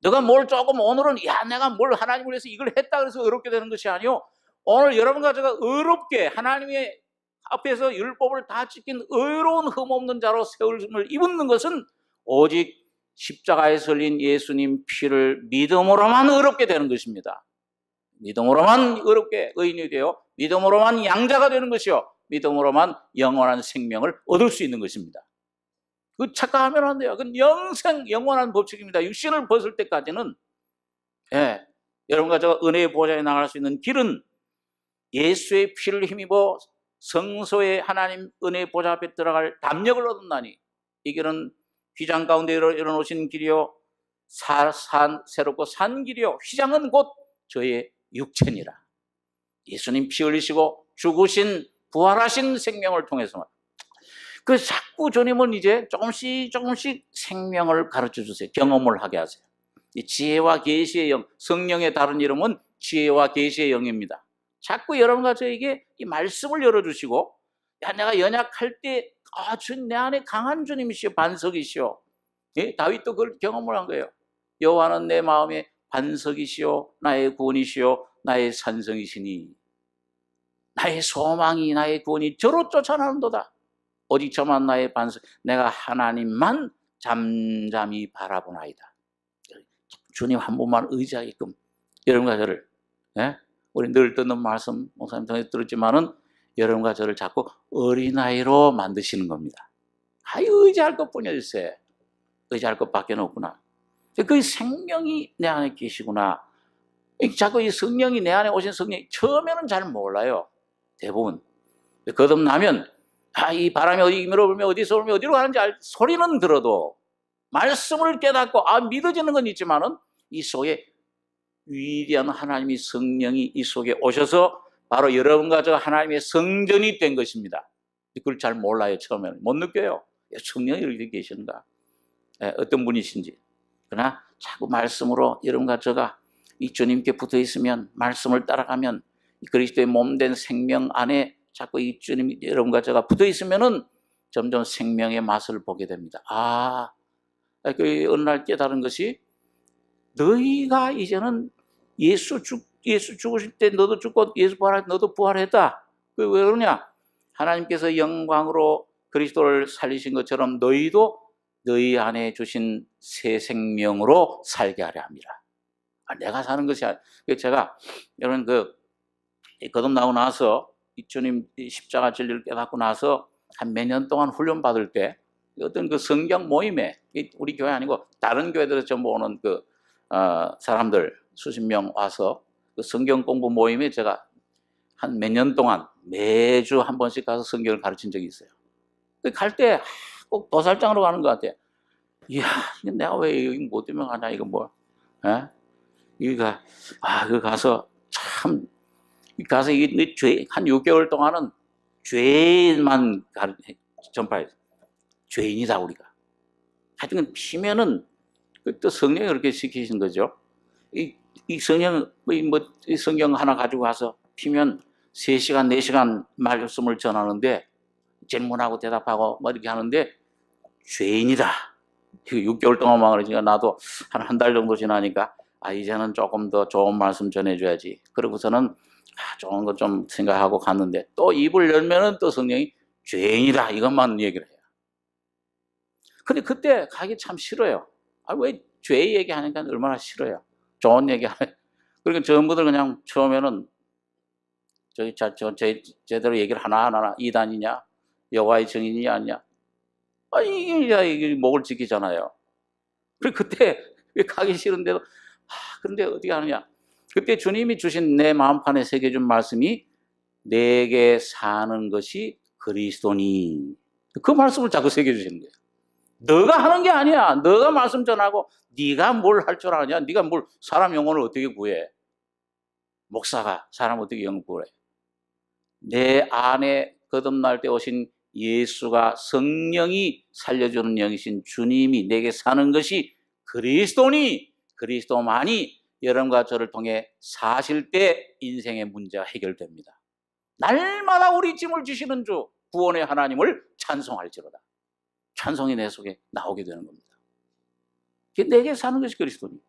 너가 뭘 조금 오늘은 내가 뭘 하나님을 위해서 이걸 했다 그래서 어렵게 되는 것이 아니요. 오늘 여러분과 제가 어렵게 하나님의 앞에서 율법을 다 지킨 의로운 흠없는 자로 세울심을 입는 것은 오직 십자가에 설린 예수님 피를 믿음으로만 어렵게 되는 것입니다. 믿음으로만 어렵게 의인이 되어 믿음으로만 양자가 되는 것이요 믿음으로만 영원한 생명을 얻을 수 있는 것입니다. 그 착각하면 안 돼요. 그건 영원한 법칙입니다. 육신을 벗을 때까지는 여러분과 제가 은혜의 보좌에 나갈 수 있는 길은 예수의 피를 힘입어 성소에 하나님 은혜의 보좌 앞에 들어갈 담력을 얻었나니 이 길은 휘장 가운데 일어놓으신 길이요 새롭고 산 길이요 휘장은 곧 저의 육체니라. 예수님 피 흘리시고 죽으신 부활하신 생명을 통해서 그래서 자꾸 주님은 이제 조금씩 생명을 가르쳐 주세요. 경험을 하게 하세요. 이 지혜와 계시의 영, 성령의 다른 이름은 지혜와 계시의 영입니다. 자꾸 여러분과 저에게 이 말씀을 열어주시고 내가 연약할 때 주님 내 안에 강한 주님이시오 반석이시오. 다윗도 그걸 경험을 한 거예요. 여호와는 내 마음의 반석이시오 나의 구원이시오 나의 산성이시니 나의 소망이 나의 구원이 저로 쫓아나는도다. 오직 저만 나의 반석 내가 하나님만 잠잠히 바라보나이다. 주님 한 분만 의지하게끔 여러분과 저를 우리 늘 듣는 말씀 목사님 통해 들었지만은 여러분과 저를 자꾸 어린아이로 만드시는 겁니다. 의지할 것뿐이야 글쎄. 의지할 것밖에 없구나. 그 생명이 내 안에 계시구나. 자꾸 이 성령이 내 안에 오신 성령이 처음에는 잘 몰라요. 대부분. 거듭나면 이 바람이 어디로 불면 어디서 불면 어디로 가는지 소리는 들어도 말씀을 깨닫고 믿어지는 건 있지만은 이 속에 위대한 하나님의 성령이 이 속에 오셔서 바로 여러분과 저 하나님의 성전이 된 것입니다. 그걸 잘 몰라요. 처음에는 못 느껴요. 성령이 이렇게 계신가 어떤 분이신지. 그러나 자꾸 말씀으로 여러분과 저가 이 주님께 붙어 있으면 말씀을 따라가면 그리스도의 몸된 생명 안에 자꾸 이 주님 여러분과 제가 붙어 있으면은 점점 생명의 맛을 보게 됩니다. 그 어느 날 깨달은 것이 너희가 이제는 예수 죽으실 때 너도 죽고 예수 부활할 때 너도 부활했다. 왜 그러냐? 하나님께서 영광으로 그리스도를 살리신 것처럼 너희도 너희 안에 주신 새 생명으로 살게 하려 합니다. 내가 사는 것이 제가 여러분 거듭나고 나서 주님 십자가 진리를 깨닫고 나서 한 몇 년 동안 훈련 받을 때 어떤 그 성경 모임에 우리 교회 아니고 다른 교회들에서 전부 오는 사람들 수십 명 와서 그 성경 공부 모임에 제가 한 몇 년 동안 매주 한 번씩 가서 성경을 가르친 적이 있어요. 갈 때 꼭 도살장으로 가는 것 같아요. 이야, 내가 왜 여기 못 되면 가냐 이거 뭐? 여기가 그 가서 참 가서 이 죄 한 6개월 동안은 죄만 전파해요. 죄인이다 우리가. 하여튼 피면은 또 성령이 그렇게 시키신 거죠. 이 성령 이 성경 하나 가지고 가서 피면 3시간 4시간 말씀을 전하는데 질문하고 대답하고 이렇게 하는데 죄인이다. 6개월 동안만 그러니까 나도 한 달 정도 지나니까 이제는 조금 더 좋은 말씀 전해줘야지. 그러고서는 좋은 거 좀 생각하고 갔는데 또 입을 열면은 또 성령이 죄인이다 이것만 얘기를 해요. 근데 그때 가기 참 싫어요. 왜 죄 얘기하니까 얼마나 싫어요. 좋은 얘기하면. 그러니까 전부들 그냥 처음에는 제대로 얘기를 하나하나 이단이냐, 여호와의 증인이냐 아니냐. 이게 목을 지키잖아요. 그리고 그때 왜 가기 싫은데도 그런데 어떻게 하느냐. 그때 주님이 주신 내 마음판에 새겨준 말씀이 내게 사는 것이 그리스도니. 그 말씀을 자꾸 새겨주시는 거예요. 너가 하는 게 아니야. 너가 말씀 전하고 네가 뭘 할 줄 아냐. 네가 뭘 사람 영혼을 어떻게 구해. 목사가 사람 어떻게 영혼 구해. 내 안에 거듭날 때 오신 예수가 성령이 살려주는 영이신 주님이 내게 사는 것이 그리스도니. 그리스도만이 여러분과 저를 통해 사실 때 인생의 문제가 해결됩니다. 날마다 우리 짐을 지시는 주 구원의 하나님을 찬송할지로다. 찬송이 내 속에 나오게 되는 겁니다. 내게 사는 것이 그리스도니.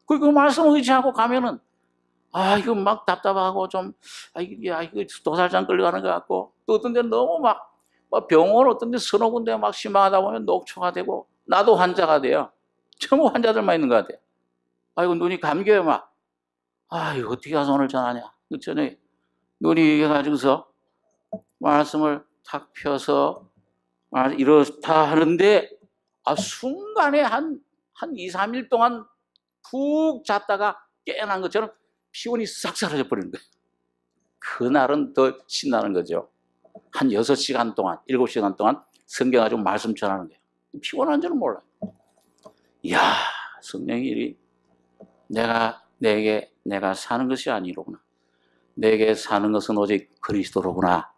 그 말씀을 의지하고 가면은 이거 막 답답하고 좀 이거 도살장 끌려가는 것 같고, 또 어떤 데는 너무 막 병원 어떤 데 서너 군데 막 심하다 보면 녹초가 되고, 나도 환자가 돼요. 전부 환자들만 있는 것 같아요. 이거 눈이 감겨요 막. 이거 어떻게 가서 오늘 전하냐. 저녁에 눈이 이게 가지고서 말씀을 탁 펴서 이렇다 하는데 순간에 한 2, 3일 동안 푹 잤다가 깨어난 것처럼 피곤이 싹 사라져 버리는 거예요. 그날은 더 신나는 거죠. 한 6시간 동안, 7시간 동안 성경 가지고 말씀 전하는 거예요. 피곤한 줄은 몰라요. 이야, 성령이 내가 사는 것이 아니로구나. 내게 사는 것은 오직 그리스도로구나.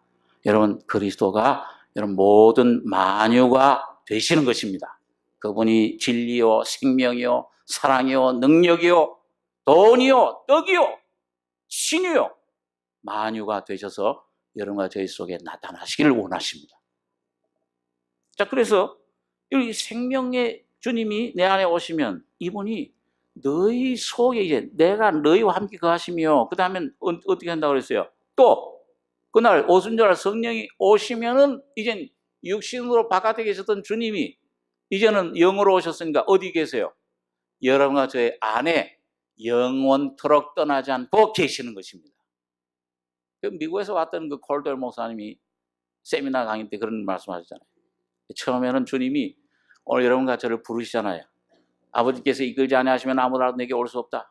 여러분, 그리스도가 여러분 모든 만유가 되시는 것입니다. 그분이 진리요, 생명이요, 사랑이요, 능력이요, 돈이요, 떡이요, 신이요, 만유가 되셔서 여러분과 저희 속에 나타나시기를 원하십니다. 자, 그래서 이 생명의 주님이 내 안에 오시면 이분이 너희 속에 이제 내가 너희와 함께 거하시며, 그 다음엔 어떻게 한다고 그랬어요? 또 그날 오순절 성령이 오시면은 이젠 육신으로 바깥에 계셨던 주님이 이제는 영으로 오셨으니까 어디 계세요? 여러분과 저의 안에 영원토록 떠나지 않고 계시는 것입니다. 미국에서 왔던 그 콜델 목사님이 세미나 강의 때 그런 말씀하셨잖아요. 처음에는 주님이 오늘 여러분과 저를 부르시잖아요. 아버지께서 이끌지 아니하시면 아무나도 내게 올 수 없다.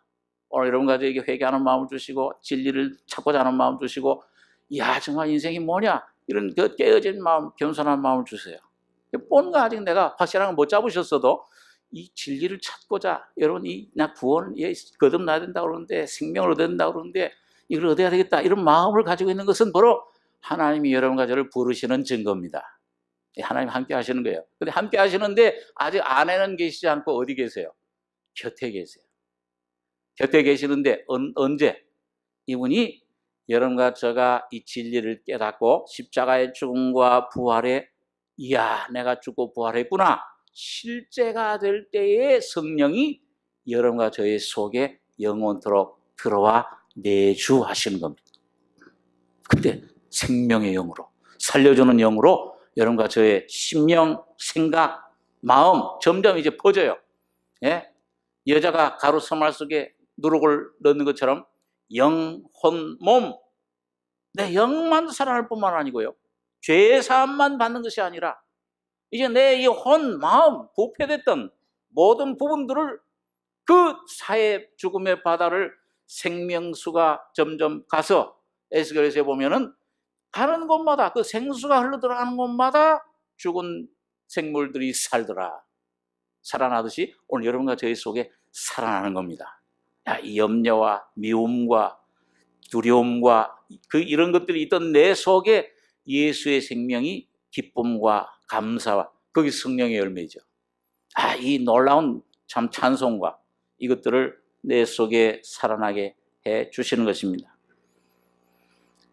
오늘 여러분과 저에게 회개하는 마음을 주시고 진리를 찾고자 하는 마음을 주시고, 이야 정말 인생이 뭐냐 이런 그 깨어진 마음, 겸손한 마음을 주세요. 뭔가 아직 내가 확실한 걸 못 잡으셨어도 이 진리를 찾고자, 여러분 나 구원 거듭나야 된다고 그러는데, 생명을 얻어야 된다고 그러는데 이걸 얻어야 되겠다, 이런 마음을 가지고 있는 것은 바로 하나님이 여러분과 저를 부르시는 증거입니다. 하나님 함께 하시는 거예요. 근데 함께 하시는데 아직 안에는 계시지 않고 어디 계세요? 곁에 계세요. 곁에 계시는데 언제? 이분이 여러분과 저가 이 진리를 깨닫고 십자가의 죽음과 부활에 이야 내가 죽고 부활했구나 실제가 될 때에 성령이 여러분과 저의 속에 영원토록 들어와 내주하시는 겁니다. 그때 생명의 영으로, 살려주는 영으로 여러분과 저의 심령, 생각, 마음 점점 이제 퍼져요. 예? 여자가 가루 서말 속에 누룩을 넣는 것처럼 영, 혼, 몸, 내 영만 살아날 뿐만 아니고요, 죄의 사함만 받는 것이 아니라 이제 내 이 혼, 마음, 부패됐던 모든 부분들을 그 사해 죽음의 바다를 생명수가 점점 가서 에스겔서에 보면은 가는 곳마다 그 생수가 흘러들어가는 곳마다 죽은 생물들이 살더라. 살아나듯이 오늘 여러분과 저희 속에 살아나는 겁니다. 이 염려와 미움과 두려움과 이런 것들이 있던 내 속에 예수의 생명이 기쁨과 감사와 거기 성령의 열매죠. 이 놀라운 참 찬송과 이것들을 내 속에 살아나게 해 주시는 것입니다.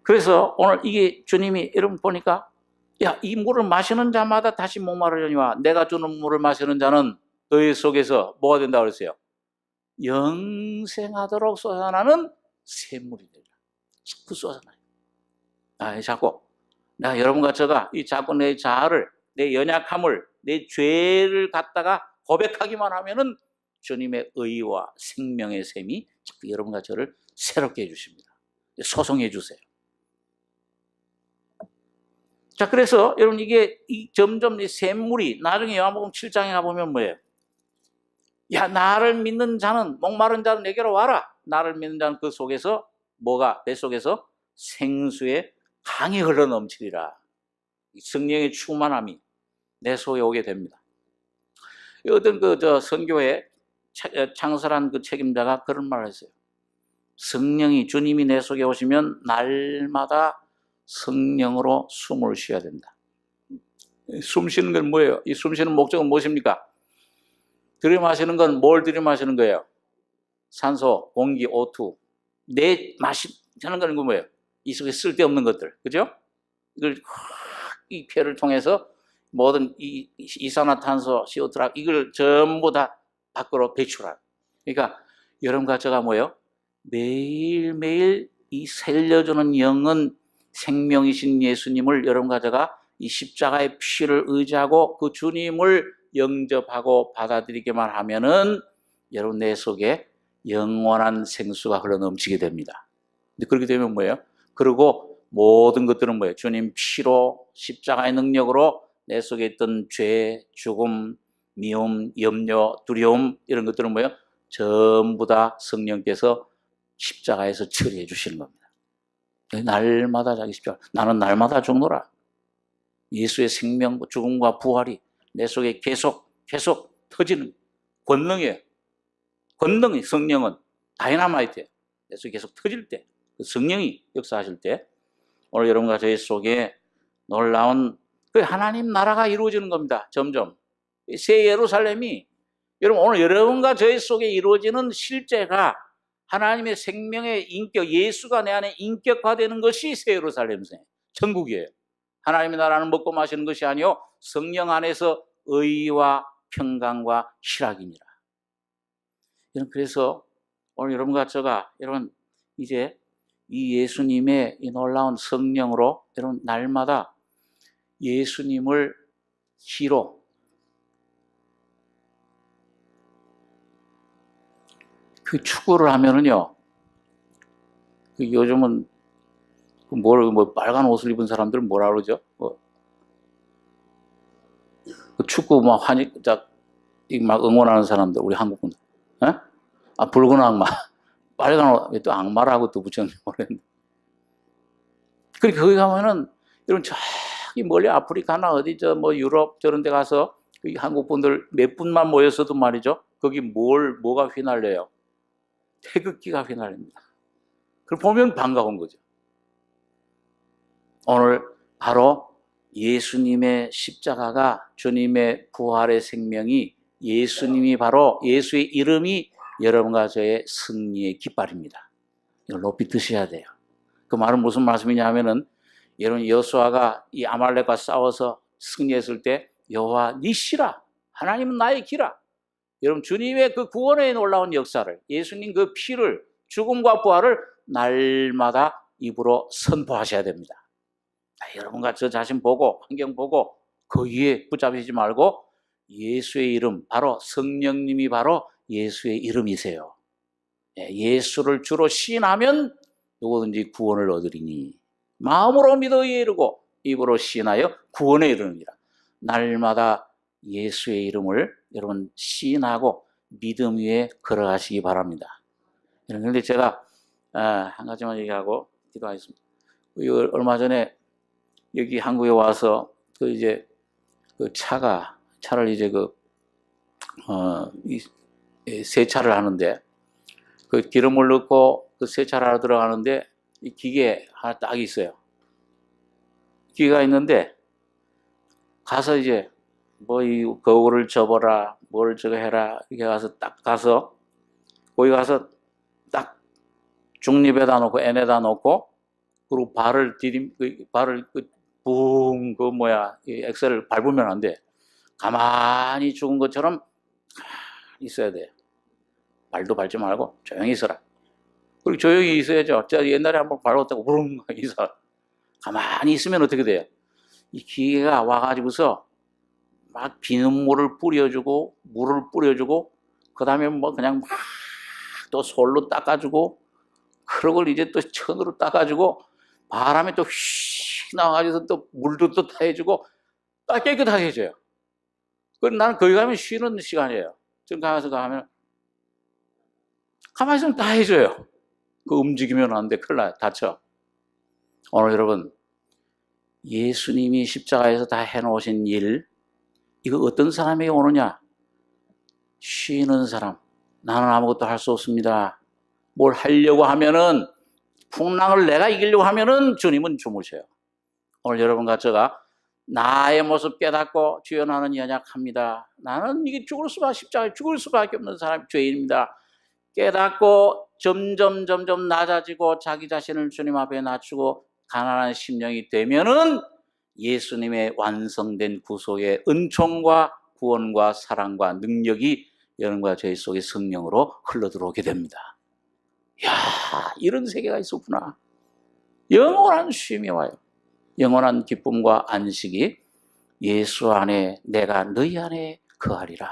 그래서 오늘 이게 주님이 여러분 보니까 이 물을 마시는 자마다 다시 목마르려니와 내가 주는 물을 마시는 자는 너희 속에서 뭐가 된다고 그랬어요? 영생하도록 솟아나는 샘물이 되리라. 자꾸 솟아나요. 자꾸 내가 여러분과 저가 이 자꾸 내 자아를, 내 연약함을, 내 죄를 갖다가 고백하기만 하면은 주님의 의와 생명의 셈이 자꾸 여러분과 저를 새롭게 해주십니다. 소송해 주세요. 자, 그래서 여러분 이게 점점 이 샘물이 나중에 요한복음 7장에 가보면 뭐예요? 야, 나를 믿는 자는, 목마른 자는 내게로 와라. 나를 믿는 자는 그 속에서 뭐가? 뱃속에서 생수의 강이 흘러 넘치리라. 성령의 충만함이 내 속에 오게 됩니다. 어떤 선교회 창설한 그 책임자가 그런 말을 했어요. 성령이, 주님이 내 속에 오시면 날마다 성령으로 숨을 쉬어야 된다. 숨 쉬는 건 뭐예요? 이 숨 쉬는 목적은 무엇입니까? 들이마시는 건 뭘 들이마시는 거예요? 산소, 공기, O2. 마시는 건 뭐예요? 이 속에 쓸데없는 것들. 그죠? 이걸 이 폐를 통해서 모든 이산화탄소, CO2, 이걸 전부 다 밖으로 배출하는. 그러니까 여러분과 저가 뭐예요? 매일매일 이 살려주는 영은 생명이신 예수님을 여러분과 저가 이 십자가의 피를 의지하고 그 주님을 영접하고 받아들이기만 하면은 여러분 내 속에 영원한 생수가 흘러넘치게 됩니다. 근데 그렇게 되면 뭐예요? 그리고 모든 것들은 뭐예요? 주님 피로, 십자가의 능력으로 내 속에 있던 죄, 죽음, 미움, 염려, 두려움 이런 것들은 뭐예요? 전부 다 성령께서 십자가에서 처리해 주시는 겁니다. 날마다 자기 십자가, 나는 날마다 죽노라. 예수의 생명, 죽음과 부활이 내 속에 계속 터지는 권능이에요. 권능이, 성령은 다이나마이트예요. 내 속에 계속 터질 때, 성령이 역사하실 때 오늘 여러분과 저희 속에 놀라운 그 하나님 나라가 이루어지는 겁니다. 점점 새 예루살렘이 여러분 오늘 여러분과 저희 속에 이루어지는 실제가 하나님의 생명의 인격, 예수가 내 안에 인격화되는 것이 새 예루살렘, 천국이에요. 하나님의 나라는 먹고 마시는 것이 아니요 성령 안에서 의와 평강과 희락이니라. 그래서 오늘 여러분과 저가 여러분 이제 이 예수님의 이 놀라운 성령으로 여러분 날마다 예수님을 기로 그 축구를 하면은요, 그 요즘은 빨간 옷을 입은 사람들은 뭐라 그러죠? 그 축구 막 응원하는 사람들, 우리 한국 분들, 붉은 악마, 빨간 옷, 또 악마라고 또 붙였는지 모르겠는데. 그러니까 거기 가면은 여러분 저기 멀리 아프리카나 어디 유럽 저런 데 가서 한국 분들 몇 분만 모였어도 말이죠. 거기 뭐가 휘날려요? 태극기가 휘날립니다. 그걸 보면 반가운 거죠. 오늘 바로 예수님의 십자가가 주님의 부활의 생명이 예수님이 바로 예수의 이름이 여러분과 저의 승리의 깃발입니다. 이걸 높이 드셔야 돼요. 그 말은 무슨 말씀이냐 하면은 여러분 여호수아가 이 아말렉과 싸워서 승리했을 때 여호와 니시라 하나님은 나의 기라. 여러분 주님의 그 구원에 놀라운 역사를 예수님 그 피를 죽음과 부활을 날마다 입으로 선포하셔야 됩니다. 여러분과 저 자신 보고 환경 보고 그 위에 붙잡히지 말고 예수의 이름 바로 성령님이 바로 예수의 이름이세요. 예수를 주로 시인하면 누구든지 구원을 얻으리니 마음으로 믿어 이르고 입으로 시인하여 구원에 이르느니라. 날마다 예수의 이름을 여러분 시인하고 믿음 위에 걸어가시기 바랍니다. 그런데 제가 한 가지만 얘기하고 기도하겠습니다. 얼마 전에 여기 한국에 와서 차를 이제 세차를 하는데 그 기름을 넣고 그 세차를 하러 들어가는데 이 기계 하나 딱 있어요. 기계가 있는데 가서 이제 이 거울을 접어라, 뭘 저거 해라 이렇게 가서 거기 가서 딱 중립에다 놓고 N에다 놓고 그리고 발을 이 엑셀을 밟으면 안 돼. 가만히 죽은 것처럼 있어야 돼. 발도 밟지 말고 조용히 있어라. 그리고 조용히 있어야죠. 제가 옛날에 한번 밟았다고 부릉 있어. 가만히 있으면 어떻게 돼요? 이 기계가 와가지고서 막 비눗물을 뿌려주고 물을 뿌려주고 그 다음에 뭐 그냥 막 또 솔로 닦아주고, 그러고 이제 또 천으로 닦아주고, 바람에 또 휙 나와가지고 또 물도 또 타해주고, 딱 깨끗하게 해줘요. 그럼 나는 거기 가면 쉬는 시간이에요. 좀 가서 가면 가만히 있으면 다 해줘요. 그 움직이면 안 돼. 큰일 나요. 다쳐. 오늘 여러분, 예수님이 십자가에서 다 해놓으신 일, 이거 어떤 사람에게 오느냐? 쉬는 사람. 나는 아무것도 할 수 없습니다. 뭘 하려고 하면은, 풍랑을 내가 이기려고 하면은 주님은 주무셔요. 오늘 여러분과 제가 나의 모습 깨닫고, 주여 나는 연약합니다. 나는 이게 십자가에 죽을 수밖에 없는 사람, 죄인입니다. 깨닫고 점점 낮아지고 자기 자신을 주님 앞에 낮추고 가난한 심령이 되면은 예수님의 완성된 구속의 은총과 구원과 사랑과 능력이 여러분과 저희 속에 성령으로 흘러들어오게 됩니다. 이야, 이런 세계가 있었구나. 영원한 쉼이 와요. 영원한 기쁨과 안식이 예수 안에 내가 너희 안에 거하리라.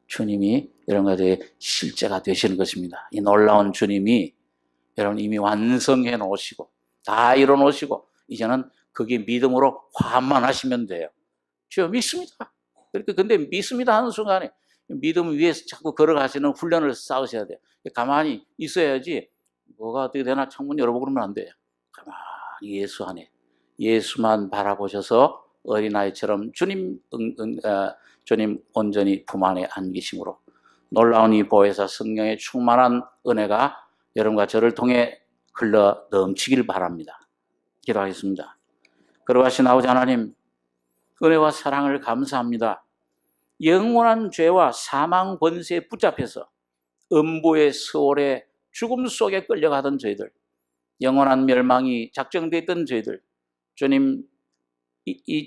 주님이 여러분과 저의 실제가 되시는 것입니다. 이 놀라운 주님이 여러분 이미 완성해 놓으시고 다 이뤄 놓으시고 이제는 그게 믿음으로 환만하시면 돼요. 주여 믿습니다. 그렇게 근데 믿습니다 하는 순간에 믿음 위에서 자꾸 걸어가시는 훈련을 쌓으셔야 돼요. 가만히 있어야지 뭐가 어떻게 되나 창문 열어보고 그러면 안 돼요. 가만히 예수 안에 예수만 바라보셔서 어린아이처럼 주님 온전히 품 안에 안기심으로 놀라운 이 보혜사 성령의 충만한 은혜가 여러분과 저를 통해 흘러 넘치길 바랍니다. 기도하겠습니다. 거룩하신 아버지 하나님, 은혜와 사랑을 감사합니다. 영원한 죄와 사망 권세에 붙잡혀서 음부의 스월에 죽음 속에 끌려가던 저희들, 영원한 멸망이 작정되어 있던 저희들, 주님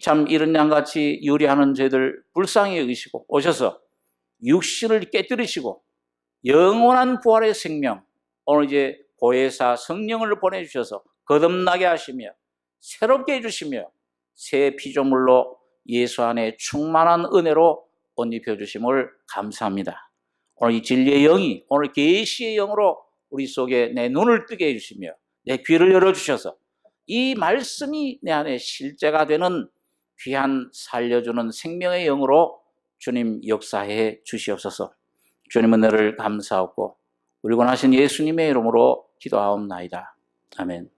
참 이런 양같이 유리하는 저희들 불쌍히 여기시고 오셔서 육신을 깨뜨리시고 영원한 부활의 생명, 오늘 이제 보혜사 성령을 보내주셔서 거듭나게 하시며 새롭게 해주시며 새 피조물로 예수 안에 충만한 은혜로 옷 입혀주심을 감사합니다. 오늘 이 진리의 영이 오늘 계시의 영으로 우리 속에 내 눈을 뜨게 해주시며 내 귀를 열어주셔서 이 말씀이 내 안에 실제가 되는 귀한 살려주는 생명의 영으로 주님 역사해 주시옵소서. 주님 은혜를 감사하고 우리 원하신 예수님의 이름으로 기도하옵나이다. 아멘.